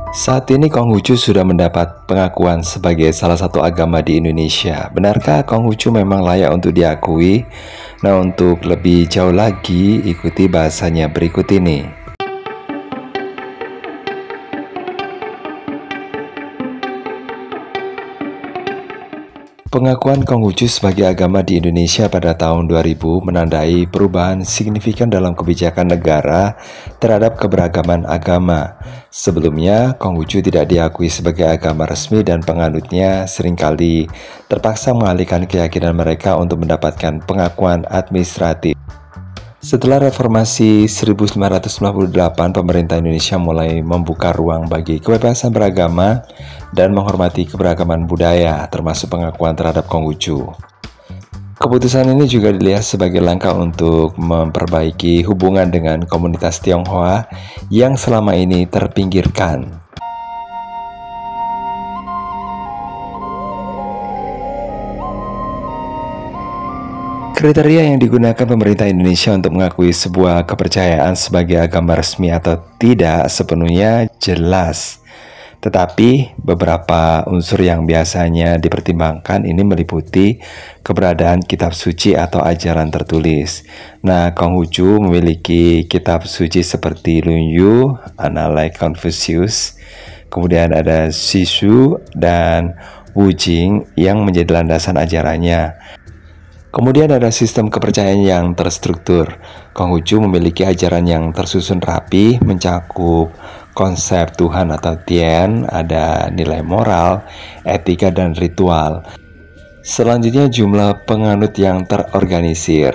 Saat ini Konghucu sudah mendapat pengakuan sebagai salah satu agama di Indonesia. Benarkah Konghucu memang layak untuk diakui? Nah, untuk lebih jauh lagi, ikuti bahasanya berikut ini. Pengakuan Konghucu sebagai agama di Indonesia pada tahun 2000 menandai perubahan signifikan dalam kebijakan negara terhadap keberagaman agama. Sebelumnya, Konghucu tidak diakui sebagai agama resmi dan penganutnya seringkali terpaksa mengalihkan keyakinan mereka untuk mendapatkan pengakuan administratif. Setelah reformasi 1998, pemerintah Indonesia mulai membuka ruang bagi kebebasan beragama dan menghormati keberagaman budaya, termasuk pengakuan terhadap Konghucu. Keputusan ini juga dilihat sebagai langkah untuk memperbaiki hubungan dengan komunitas Tionghoa yang selama ini terpinggirkan. Kriteria yang digunakan pemerintah Indonesia untuk mengakui sebuah kepercayaan sebagai agama resmi atau tidak sepenuhnya jelas. Tetapi beberapa unsur yang biasanya dipertimbangkan ini meliputi keberadaan kitab suci atau ajaran tertulis. Nah, Konghucu memiliki kitab suci seperti Lunyu, Analai Confucius, kemudian ada Sisu dan Wujing yang menjadi landasan ajarannya. Kemudian ada sistem kepercayaan yang terstruktur. Konghucu memiliki ajaran yang tersusun rapi, mencakup konsep Tuhan atau Tien, ada nilai moral, etika, dan ritual. Selanjutnya jumlah penganut yang terorganisir.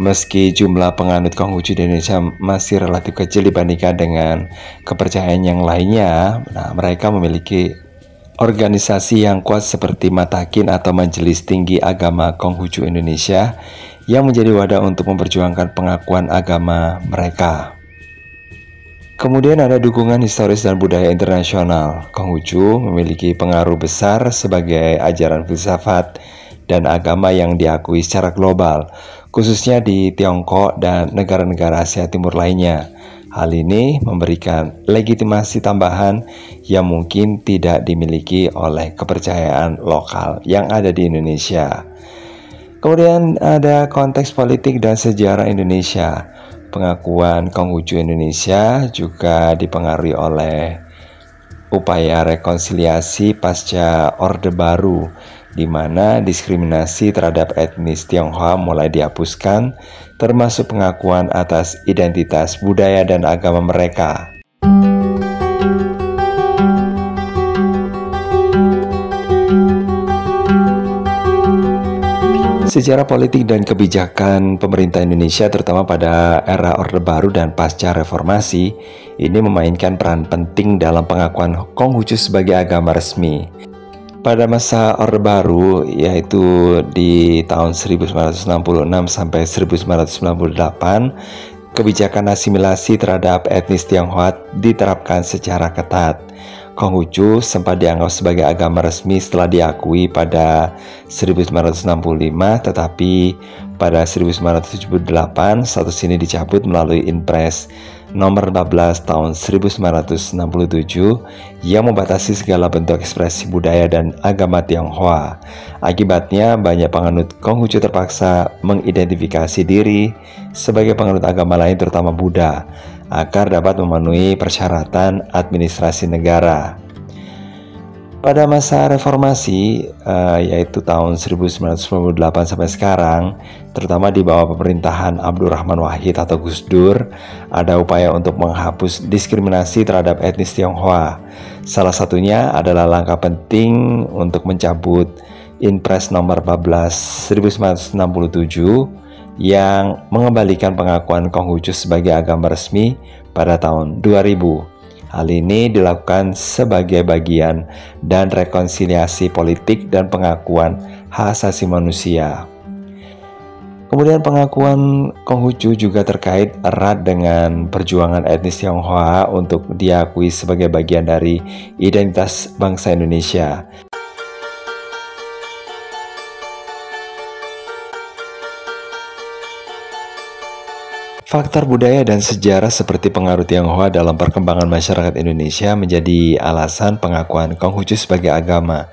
Meski jumlah penganut Konghucu di Indonesia masih relatif kecil dibandingkan dengan kepercayaan yang lainnya, mereka memiliki organisasi yang kuat seperti Matakin atau Majelis Tinggi Agama Konghucu Indonesia yang menjadi wadah untuk memperjuangkan pengakuan agama mereka. Kemudian ada dukungan historis dan budaya internasional. Konghucu memiliki pengaruh besar sebagai ajaran filsafat dan agama yang diakui secara global, khususnya di Tiongkok dan negara-negara Asia Timur lainnya. Hal ini memberikan legitimasi tambahan yang mungkin tidak dimiliki oleh kepercayaan lokal yang ada di Indonesia. Kemudian ada konteks politik dan sejarah Indonesia. Pengakuan Konghucu Indonesia juga dipengaruhi oleh upaya rekonsiliasi pasca Orde Baru, di mana diskriminasi terhadap etnis Tionghoa mulai dihapuskan, termasuk pengakuan atas identitas budaya dan agama mereka. Sejarah politik dan kebijakan pemerintah Indonesia terutama pada era Orde Baru dan pasca reformasi ini memainkan peran penting dalam pengakuan Konghucu sebagai agama resmi. Pada masa Orde Baru, yaitu di tahun 1966 sampai 1998, kebijakan asimilasi terhadap etnis Tionghoa diterapkan secara ketat. Konghucu sempat dianggap sebagai agama resmi setelah diakui pada 1965, tetapi pada 1978 status ini dicabut melalui Inpres nomor 14 tahun 1967 yang membatasi segala bentuk ekspresi budaya dan agama Tionghoa. Akibatnya, banyak penganut Konghucu terpaksa mengidentifikasi diri sebagai penganut agama lain terutama Buddha agar dapat memenuhi persyaratan administrasi negara. Pada masa reformasi, yaitu tahun 1998 sampai sekarang, terutama di bawah pemerintahan Abdurrahman Wahid atau Gus Dur, ada upaya untuk menghapus diskriminasi terhadap etnis Tionghoa. Salah satunya adalah langkah penting untuk mencabut Inpres nomor 14 1967 yang mengembalikan pengakuan Konghucu sebagai agama resmi pada tahun 2000. Hal ini dilakukan sebagai bagian dan rekonsiliasi politik dan pengakuan hak asasi manusia. Kemudian pengakuan Konghucu juga terkait erat dengan perjuangan etnis Tionghoa untuk diakui sebagai bagian dari identitas bangsa Indonesia. Faktor budaya dan sejarah seperti pengaruh Tionghoa dalam perkembangan masyarakat Indonesia menjadi alasan pengakuan Konghucu sebagai agama.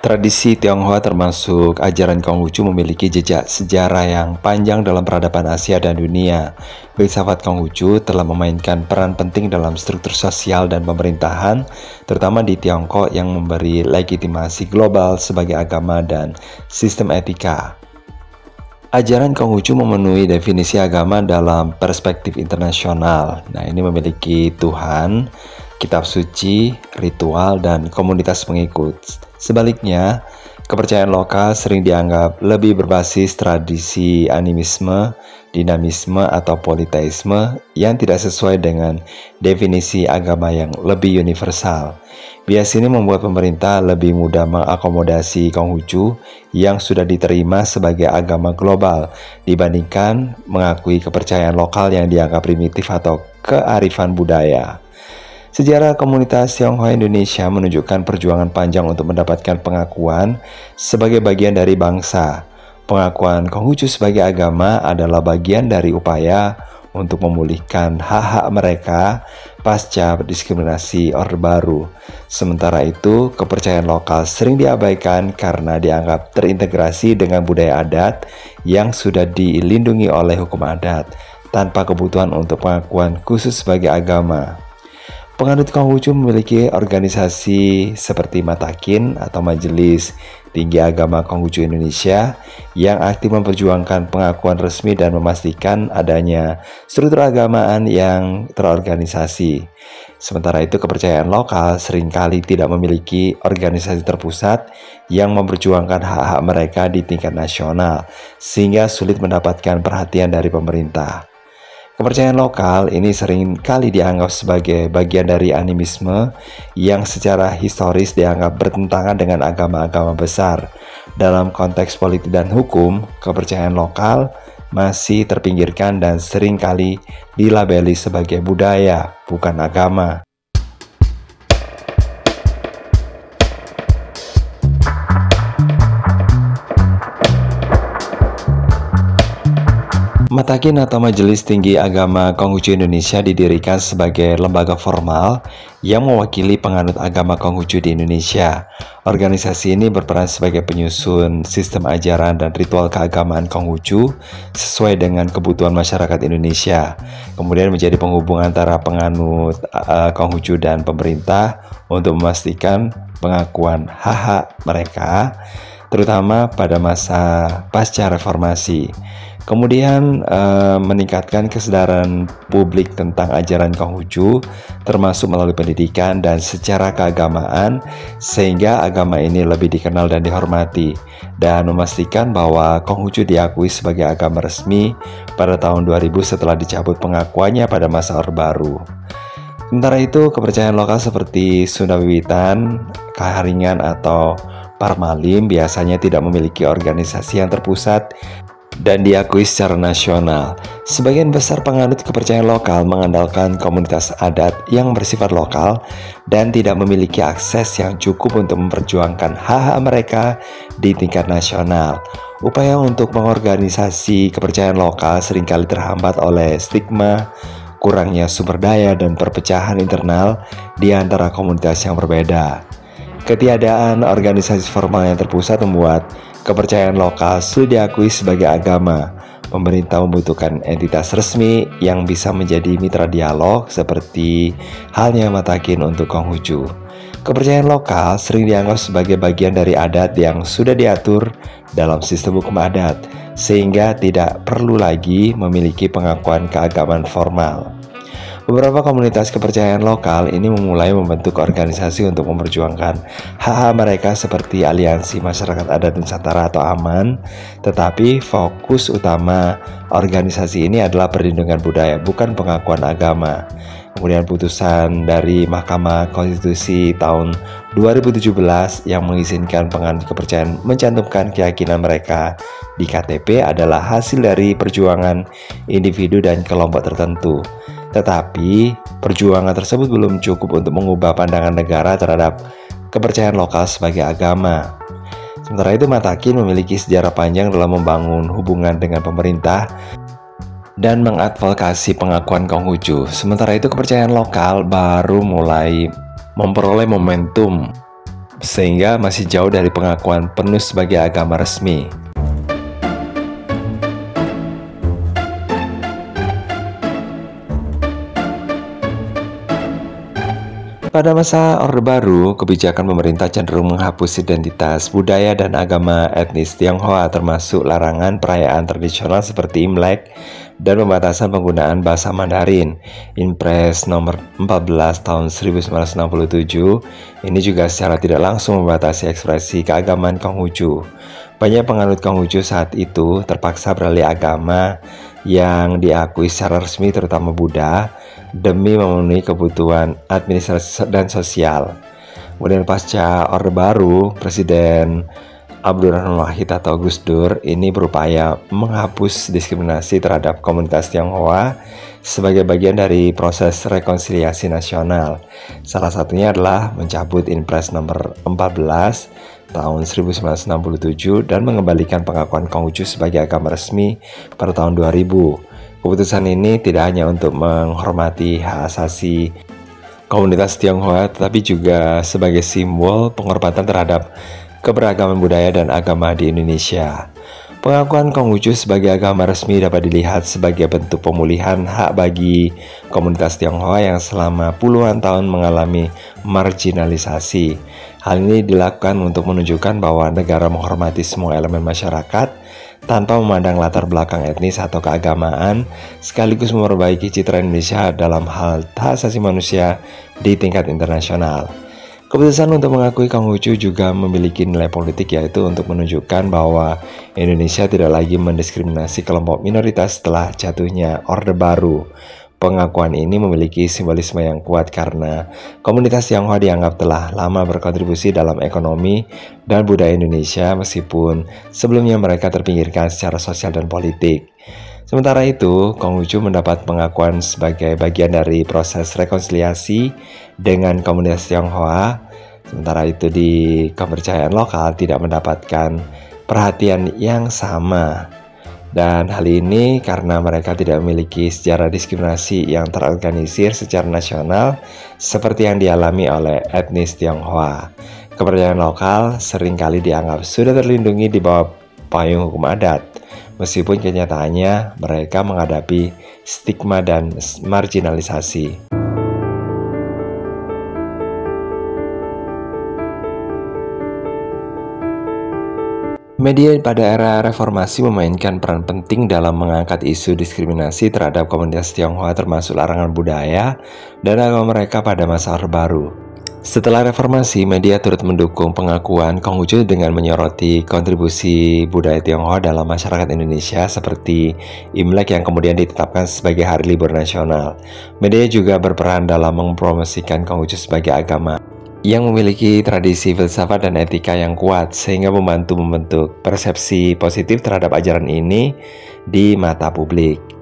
Tradisi Tionghoa termasuk ajaran Konghucu memiliki jejak sejarah yang panjang dalam peradaban Asia dan dunia. Filsafat Konghucu telah memainkan peran penting dalam struktur sosial dan pemerintahan, terutama di Tiongkok yang memberi legitimasi global sebagai agama dan sistem etika. Ajaran Konghucu memenuhi definisi agama dalam perspektif internasional. Nah, ini memiliki Tuhan, kitab suci, ritual, dan komunitas pengikut. Sebaliknya, kepercayaan lokal sering dianggap lebih berbasis tradisi animisme, dinamisme, atau politeisme yang tidak sesuai dengan definisi agama yang lebih universal. Bias ini membuat pemerintah lebih mudah mengakomodasi Konghucu yang sudah diterima sebagai agama global dibandingkan mengakui kepercayaan lokal yang dianggap primitif atau kearifan budaya. Sejarah komunitas Tionghoa Indonesia menunjukkan perjuangan panjang untuk mendapatkan pengakuan sebagai bagian dari bangsa. Pengakuan Konghucu sebagai agama adalah bagian dari upaya untuk memulihkan hak-hak mereka pasca diskriminasi Orde Baru. Sementara itu, kepercayaan lokal sering diabaikan karena dianggap terintegrasi dengan budaya adat yang sudah dilindungi oleh hukum adat, tanpa kebutuhan untuk pengakuan khusus sebagai agama. Penganut Konghucu memiliki organisasi seperti Matakin atau Majelis Tinggi Agama Konghucu Indonesia yang aktif memperjuangkan pengakuan resmi dan memastikan adanya struktur agamaan yang terorganisasi. Sementara itu, kepercayaan lokal seringkali tidak memiliki organisasi terpusat yang memperjuangkan hak-hak mereka di tingkat nasional, sehingga sulit mendapatkan perhatian dari pemerintah. Kepercayaan lokal ini sering kali dianggap sebagai bagian dari animisme yang secara historis dianggap bertentangan dengan agama-agama besar. Dalam konteks politik dan hukum, kepercayaan lokal masih terpinggirkan dan sering kali dilabeli sebagai budaya, bukan agama. Matakin atau Majelis Tinggi Agama Konghucu Indonesia didirikan sebagai lembaga formal yang mewakili penganut agama Konghucu di Indonesia. Organisasi ini berperan sebagai penyusun sistem ajaran dan ritual keagamaan Konghucu sesuai dengan kebutuhan masyarakat Indonesia. Kemudian menjadi penghubung antara penganut Konghucu dan pemerintah untuk memastikan pengakuan hak-hak mereka, terutama pada masa pasca reformasi. Kemudian meningkatkan kesadaran publik tentang ajaran Konghucu, termasuk melalui pendidikan dan secara keagamaan, sehingga agama ini lebih dikenal dan dihormati, dan memastikan bahwa Konghucu diakui sebagai agama resmi pada tahun 2000 setelah dicabut pengakuannya pada masa Orde Baru. Sementara itu, kepercayaan lokal seperti Sunda Wiwitan, Kaharingan, atau Parmalim biasanya tidak memiliki organisasi yang terpusat dan diakui secara nasional. Sebagian besar penganut kepercayaan lokal mengandalkan komunitas adat yang bersifat lokal dan tidak memiliki akses yang cukup untuk memperjuangkan hak-hak mereka di tingkat nasional. Upaya untuk mengorganisasi kepercayaan lokal seringkali terhambat oleh stigma, kurangnya sumber daya, dan perpecahan internal di antara komunitas yang berbeda. Ketiadaan organisasi formal yang terpusat membuat kepercayaan lokal sudah diakui sebagai agama. Pemerintah membutuhkan entitas resmi yang bisa menjadi mitra dialog seperti halnya Matakin untuk Konghucu. Kepercayaan lokal sering dianggap sebagai bagian dari adat yang sudah diatur dalam sistem hukum adat, sehingga tidak perlu lagi memiliki pengakuan keagamaan formal. Beberapa komunitas kepercayaan lokal ini memulai membentuk organisasi untuk memperjuangkan hak-hak mereka seperti Aliansi Masyarakat Adat Nusantara atau AMAN, tetapi fokus utama organisasi ini adalah perlindungan budaya, bukan pengakuan agama. Kemudian putusan dari Mahkamah Konstitusi tahun 2017 yang mengizinkan penganut kepercayaan mencantumkan keyakinan mereka di KTP adalah hasil dari perjuangan individu dan kelompok tertentu. Tetapi, perjuangan tersebut belum cukup untuk mengubah pandangan negara terhadap kepercayaan lokal sebagai agama. Sementara itu, Matakin memiliki sejarah panjang dalam membangun hubungan dengan pemerintah dan mengadvokasi pengakuan Konghucu. Sementara itu kepercayaan lokal baru mulai memperoleh momentum sehingga masih jauh dari pengakuan penuh sebagai agama resmi. Pada masa Orde Baru, kebijakan pemerintah cenderung menghapus identitas budaya dan agama etnis Tionghoa, termasuk larangan perayaan tradisional seperti Imlek dan pembatasan penggunaan bahasa Mandarin. Inpres nomor 14 tahun 1967 ini juga secara tidak langsung membatasi ekspresi keagamaan Konghucu. Banyak penganut Konghucu saat itu terpaksa beralih agama yang diakui secara resmi, terutama Buddha, demi memenuhi kebutuhan administrasi dan sosial. Kemudian pasca Orde Baru, Presiden Abdurrahman Wahid atau Gus Dur ini berupaya menghapus diskriminasi terhadap komunitas Tionghoa sebagai bagian dari proses rekonsiliasi nasional. Salah satunya adalah mencabut Inpres nomor 14 tahun 1967 dan mengembalikan pengakuan Konghucu sebagai agama resmi pada tahun 2000. Keputusan ini tidak hanya untuk menghormati hak asasi komunitas Tionghoa, tetapi juga sebagai simbol penghormatan terhadap keberagaman budaya dan agama di Indonesia. Pengakuan Konghucu sebagai agama resmi dapat dilihat sebagai bentuk pemulihan hak bagi komunitas Tionghoa yang selama puluhan tahun mengalami marginalisasi. Hal ini dilakukan untuk menunjukkan bahwa negara menghormati semua elemen masyarakat tanpa memandang latar belakang etnis atau keagamaan, sekaligus memperbaiki citra Indonesia dalam hal hak asasi manusia di tingkat internasional. Keputusan untuk mengakui Konghucu juga memiliki nilai politik, yaitu untuk menunjukkan bahwa Indonesia tidak lagi mendiskriminasi kelompok minoritas setelah jatuhnya Orde Baru. Pengakuan ini memiliki simbolisme yang kuat karena komunitas Tionghoa dianggap telah lama berkontribusi dalam ekonomi dan budaya Indonesia, meskipun sebelumnya mereka terpinggirkan secara sosial dan politik. Sementara itu, Konghucu mendapat pengakuan sebagai bagian dari proses rekonsiliasi dengan komunitas Tionghoa. Sementara itu di kepercayaan lokal tidak mendapatkan perhatian yang sama. Dan hal ini karena mereka tidak memiliki sejarah diskriminasi yang terorganisir secara nasional seperti yang dialami oleh etnis Tionghoa. Kepercayaan lokal seringkali dianggap sudah terlindungi di bawah payung hukum adat, meskipun kenyataannya mereka menghadapi stigma dan marginalisasi. Media pada era reformasi memainkan peran penting dalam mengangkat isu diskriminasi terhadap komunitas Tionghoa, termasuk larangan budaya dan agama mereka pada masa Orde Baru. Setelah reformasi, media turut mendukung pengakuan Konghucu dengan menyoroti kontribusi budaya Tionghoa dalam masyarakat Indonesia, seperti Imlek yang kemudian ditetapkan sebagai hari libur nasional. Media juga berperan dalam mempromosikan Konghucu sebagai agama yang memiliki tradisi filsafat dan etika yang kuat, sehingga membantu membentuk persepsi positif terhadap ajaran ini di mata publik.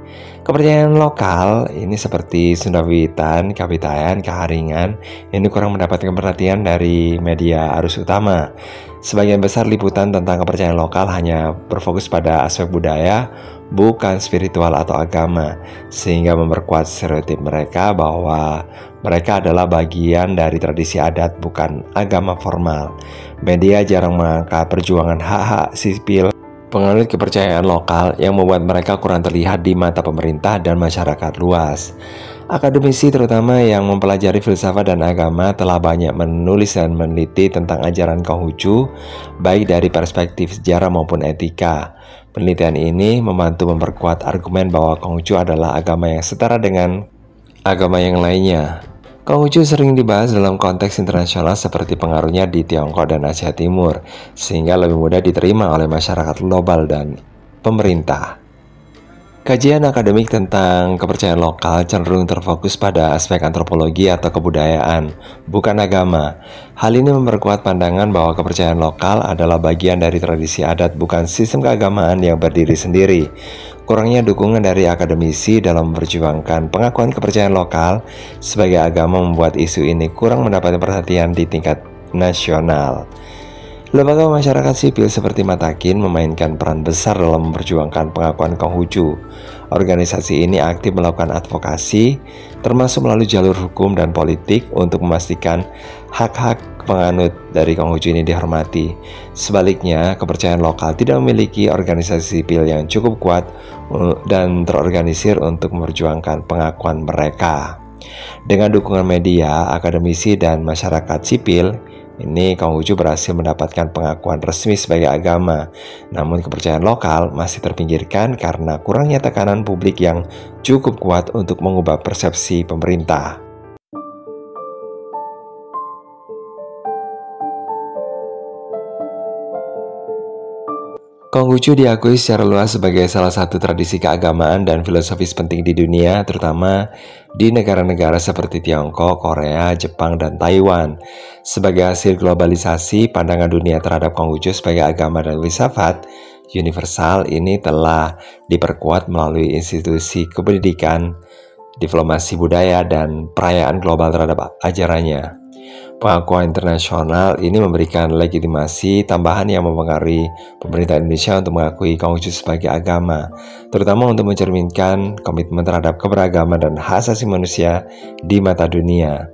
Kepercayaan lokal ini seperti Sunda Wiwitan, Kapitayan, Kaharingan ini kurang mendapatkan perhatian dari media arus utama. Sebagian besar liputan tentang kepercayaan lokal hanya berfokus pada aspek budaya, bukan spiritual atau agama, sehingga memperkuat stereotip mereka bahwa mereka adalah bagian dari tradisi adat, bukan agama formal. Media jarang mengangkat perjuangan hak-hak sipil penganut kepercayaan lokal yang membuat mereka kurang terlihat di mata pemerintah dan masyarakat luas. Akademisi terutama yang mempelajari filsafat dan agama telah banyak menulis dan meneliti tentang ajaran Konghucu, baik dari perspektif sejarah maupun etika. Penelitian ini membantu memperkuat argumen bahwa Konghucu adalah agama yang setara dengan agama yang lainnya. Konghucu sering dibahas dalam konteks internasional seperti pengaruhnya di Tiongkok dan Asia Timur, sehingga lebih mudah diterima oleh masyarakat global dan pemerintah. Kajian akademik tentang kepercayaan lokal cenderung terfokus pada aspek antropologi atau kebudayaan, bukan agama. Hal ini memperkuat pandangan bahwa kepercayaan lokal adalah bagian dari tradisi adat, bukan sistem keagamaan yang berdiri sendiri. Kurangnya dukungan dari akademisi dalam memperjuangkan pengakuan kepercayaan lokal sebagai agama membuat isu ini kurang mendapat perhatian di tingkat nasional. Lembaga masyarakat sipil seperti Matakin memainkan peran besar dalam memperjuangkan pengakuan Konghucu. Organisasi ini aktif melakukan advokasi, termasuk melalui jalur hukum dan politik untuk memastikan hak-hak penganut dari Konghucu ini dihormati. Sebaliknya, kepercayaan lokal tidak memiliki organisasi sipil yang cukup kuat dan terorganisir untuk memperjuangkan pengakuan mereka. Dengan dukungan media, akademisi, dan masyarakat sipil, ini Konghucu berhasil mendapatkan pengakuan resmi sebagai agama. Namun kepercayaan lokal masih terpinggirkan karena kurangnya tekanan publik yang cukup kuat untuk mengubah persepsi pemerintah. Konghucu diakui secara luas sebagai salah satu tradisi keagamaan dan filosofis penting di dunia, terutama di negara-negara seperti Tiongkok, Korea, Jepang, dan Taiwan. Sebagai hasil globalisasi, pandangan dunia terhadap Konghucu sebagai agama dan filsafat universal ini telah diperkuat melalui institusi kependidikan, diplomasi budaya, dan perayaan global terhadap ajarannya. Pengakuan internasional ini memberikan legitimasi tambahan yang mempengaruhi pemerintah Indonesia untuk mengakui Konghucu sebagai agama, terutama untuk mencerminkan komitmen terhadap keberagaman dan hak asasi manusia di mata dunia.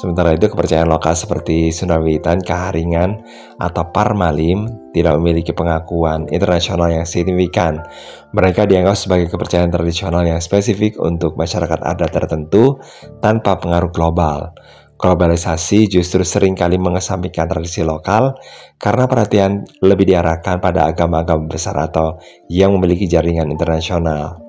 Sementara itu, kepercayaan lokal seperti Sunda Wiwitan, Kaharingan, atau Parmalim tidak memiliki pengakuan internasional yang signifikan. Mereka dianggap sebagai kepercayaan tradisional yang spesifik untuk masyarakat adat tertentu tanpa pengaruh global. Globalisasi justru seringkali mengesampingkan tradisi lokal karena perhatian lebih diarahkan pada agama-agama besar atau yang memiliki jaringan internasional.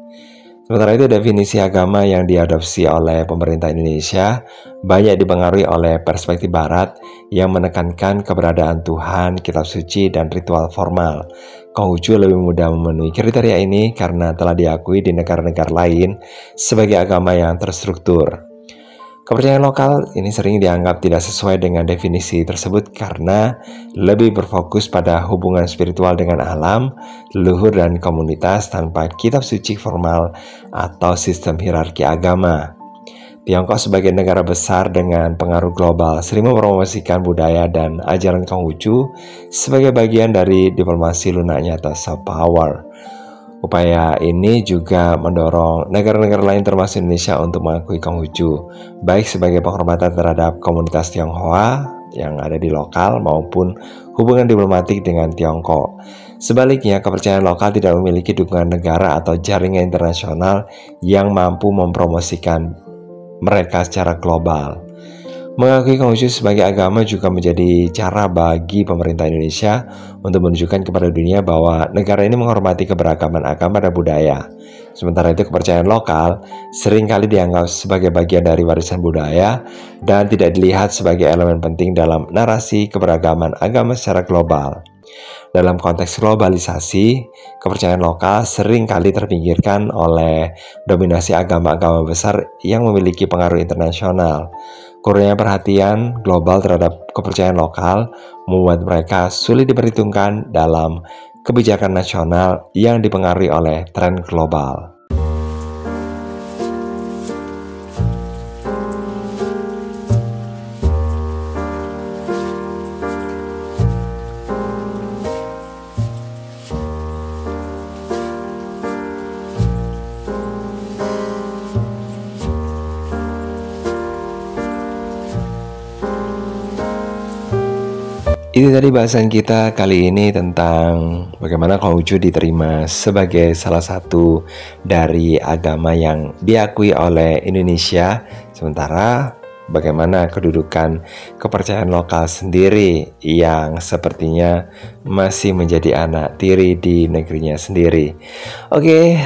Sementara itu, definisi agama yang diadopsi oleh pemerintah Indonesia banyak dipengaruhi oleh perspektif Barat yang menekankan keberadaan Tuhan, kitab suci, dan ritual formal. Konghucu lebih mudah memenuhi kriteria ini karena telah diakui di negara-negara lain sebagai agama yang terstruktur. Kepercayaan lokal ini sering dianggap tidak sesuai dengan definisi tersebut karena lebih berfokus pada hubungan spiritual dengan alam, leluhur, dan komunitas tanpa kitab suci formal atau sistem hierarki agama. Tiongkok sebagai negara besar dengan pengaruh global sering mempromosikan budaya dan ajaran Konghucu sebagai bagian dari diplomasi lunaknya atau soft power. Upaya ini juga mendorong negara-negara lain termasuk Indonesia untuk mengakui Konghucu, baik sebagai penghormatan terhadap komunitas Tionghoa yang ada di lokal maupun hubungan diplomatik dengan Tiongkok. Sebaliknya, kepercayaan lokal tidak memiliki dukungan negara atau jaringan internasional yang mampu mempromosikan mereka secara global. Mengakui Konghucu sebagai agama juga menjadi cara bagi pemerintah Indonesia untuk menunjukkan kepada dunia bahwa negara ini menghormati keberagaman agama dan budaya. Sementara itu, kepercayaan lokal seringkali dianggap sebagai bagian dari warisan budaya dan tidak dilihat sebagai elemen penting dalam narasi keberagaman agama secara global. Dalam konteks globalisasi, kepercayaan lokal seringkali terpinggirkan oleh dominasi agama-agama besar yang memiliki pengaruh internasional. Kurangnya perhatian global terhadap kepercayaan lokal membuat mereka sulit diperhitungkan dalam kebijakan nasional yang dipengaruhi oleh tren global. Itu tadi bahasan kita kali ini tentang bagaimana Konghucu diterima sebagai salah satu dari agama yang diakui oleh Indonesia. Sementara bagaimana kedudukan kepercayaan lokal sendiri yang sepertinya masih menjadi anak tiri di negerinya sendiri. Oke,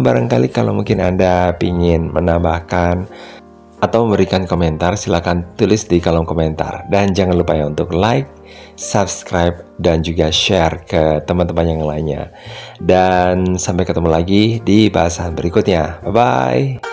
barangkali kalau mungkin Anda ingin menambahkan atau memberikan komentar, silakan tulis di kolom komentar. Dan jangan lupa ya untuk like, subscribe, dan juga share ke teman-teman yang lainnya. Dan sampai ketemu lagi di bahasan berikutnya. Bye-bye.